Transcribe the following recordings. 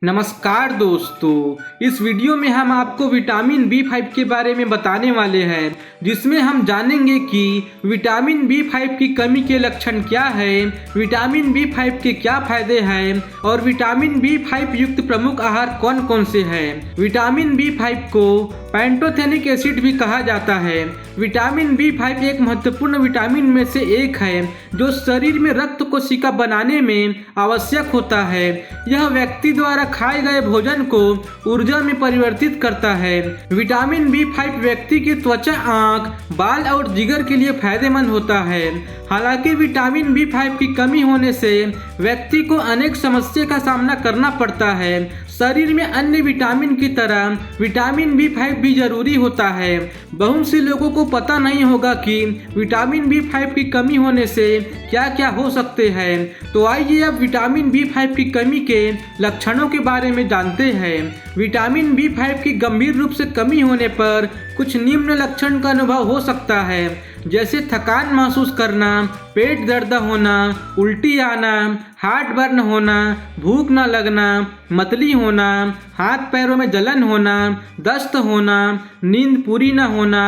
नमस्कार दोस्तों, इस वीडियो में हम आपको विटामिन B5 के बारे में बताने वाले हैं, जिसमें हम जानेंगे कि विटामिन B5 की कमी के लक्षण क्या है, विटामिन B5 के क्या फायदे हैं और विटामिन B5 युक्त प्रमुख आहार कौन कौन से हैं। विटामिन B5 को पैंटोथेनिक एसिड भी कहा जाता है। विटामिन B5 एक महत्वपूर्ण विटामिन में से एक है जो शरीर में रक्त कोशिका बनाने में आवश्यक होता है। यह व्यक्ति द्वारा खाए गए भोजन को ऊर्जा में परिवर्तित करता है। विटामिन B5 व्यक्ति की त्वचा, आंख, बाल और जिगर के लिए फायदेमंद होता है। हालांकि विटामिन B5 की कमी होने से व्यक्ति को अनेक समस्या का सामना करना पड़ता है। शरीर में अन्य विटामिन की तरह विटामिन B5 भी जरूरी होता है। बहुत से लोगों को पता नहीं होगा कि विटामिन B5 की कमी होने से क्या क्या हो सकते हैं। तो आइए अब विटामिन B5 की कमी के लक्षणों के बारे में जानते हैं। विटामिन B5 की गंभीर रूप से कमी होने पर कुछ निम्न लक्षण का अनुभव हो सकता है, जैसे थकान महसूस करना, पेट दर्द होना, उल्टी आना, हार्ट बर्न होना, भूख न लगना, मतली होना, हाथ पैरों में जलन होना, दस्त होना, नींद पूरी न होना,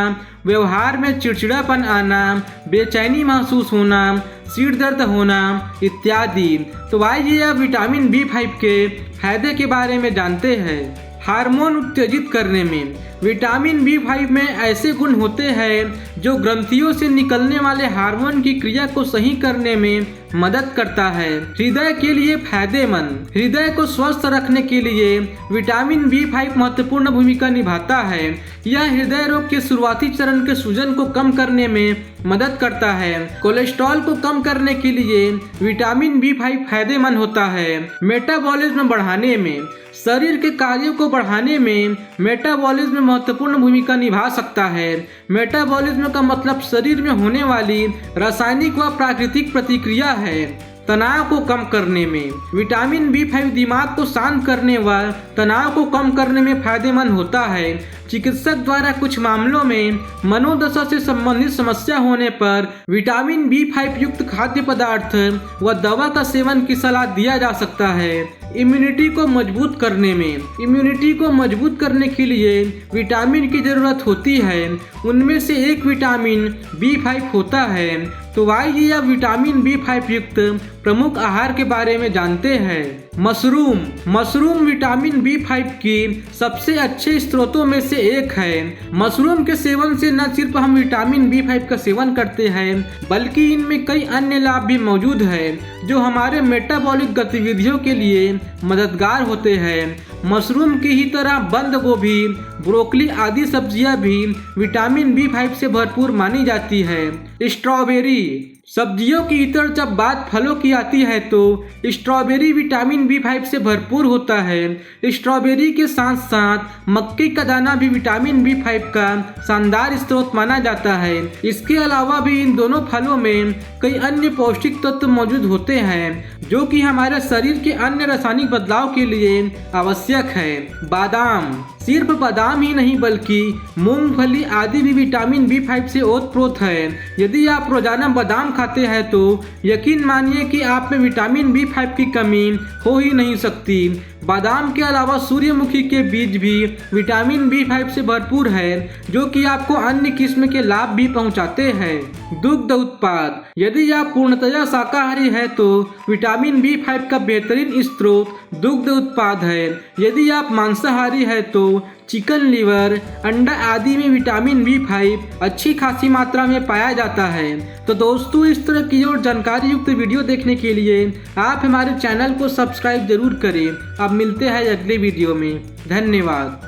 व्यवहार में चिड़चिड़ापन आना, बेचैनी महसूस होना, सिर दर्द होना इत्यादि। तो आइए अब विटामिन B5 के फायदे के बारे में जानते हैं। हार्मोन उत्तेजित करने में विटामिन B5 में ऐसे गुण होते हैं जो ग्रंथियों से निकलने वाले हार्मोन की क्रिया को सही करने में मदद करता है। हृदय के लिए फायदेमंद, हृदय को स्वस्थ रखने के लिए विटामिन B5 महत्वपूर्ण भूमिका निभाता है। यह हृदय रोग के शुरुआती चरण के सूजन को कम करने में मदद करता है। कोलेस्ट्रॉल को कम करने के लिए विटामिन B5 फायदेमंद होता है। मेटाबॉलिज्म बढ़ाने में, शरीर के कार्यों को बढ़ाने में मेटाबॉलिज्म महत्वपूर्ण भूमिका निभा सकता है। मेटाबॉलिज्म का मतलब शरीर में होने वाली रासायनिक व प्राकृतिक प्रतिक्रिया है। तनाव को कम करने में विटामिन B5 दिमाग को शांत करने व तनाव को कम करने में फायदेमंद होता है। चिकित्सक द्वारा कुछ मामलों में मनोदशा से संबंधित समस्या होने पर विटामिन B5 युक्त खाद्य पदार्थ व दवा का सेवन की सलाह दिया जा सकता है। इम्यूनिटी को मजबूत करने में, इम्यूनिटी को मजबूत करने के लिए विटामिन की जरूरत होती है। उनमें से एक विटामिन B5 होता है। तो आइए अब विटामिन B5 युक्त प्रमुख आहार के बारे में जानते हैं। मशरूम विटामिन B5 की सबसे अच्छे स्रोतों में से एक है। मशरूम के सेवन से न सिर्फ हम विटामिन B5 का सेवन करते हैं, बल्कि इनमें कई अन्य लाभ भी मौजूद हैं जो हमारे मेटाबॉलिक गतिविधियों के लिए मददगार होते हैं। मशरूम की ही तरह बंद गोभी, ब्रोकली आदि सब्जियां भी विटामिन B5 से भरपूर मानी जाती है। स्ट्रॉबेरी, सब्जियों की इतर जब बात फलों की आती है तो स्ट्रॉबेरी विटामिन B5 से भरपूर होता है। स्ट्रॉबेरी के साथ साथ मक्के का दाना भी विटामिन B5 का शानदार स्रोत माना जाता है। इसके अलावा भी इन दोनों फलों में कई अन्य पौष्टिक तत्व मौजूद होते हैं जो कि हमारे शरीर के अन्य रासायनिक बदलाव के लिए आवश्यक है। बादाम, सिर्फ बादाम ही नहीं बल्कि मूंगफली आदि भी विटामिन B5 से ओतप्रोत है। यदि आप रोजाना बादाम खाते हैं तो यकीन मानिए कि आप में विटामिन B5 की कमी हो ही नहीं सकती। बादाम के अलावा सूर्यमुखी के बीज भी विटामिन B5 से भरपूर है जो कि आपको अन्य किस्म के लाभ भी पहुंचाते हैं। दुग्ध उत्पाद, यदि आप पूर्णतया शाकाहारी हैं तो विटामिन B5 का बेहतरीन स्रोत दुग्ध उत्पाद है। यदि आप मांसाहारी हैं तो चिकन, लिवर, अंडा आदि में विटामिन B5 अच्छी खासी मात्रा में पाया जाता है। तो दोस्तों, इस तरह की और जानकारी युक्त वीडियो देखने के लिए आप हमारे चैनल को सब्सक्राइब जरूर करें। अब मिलते हैं अगले वीडियो में। धन्यवाद।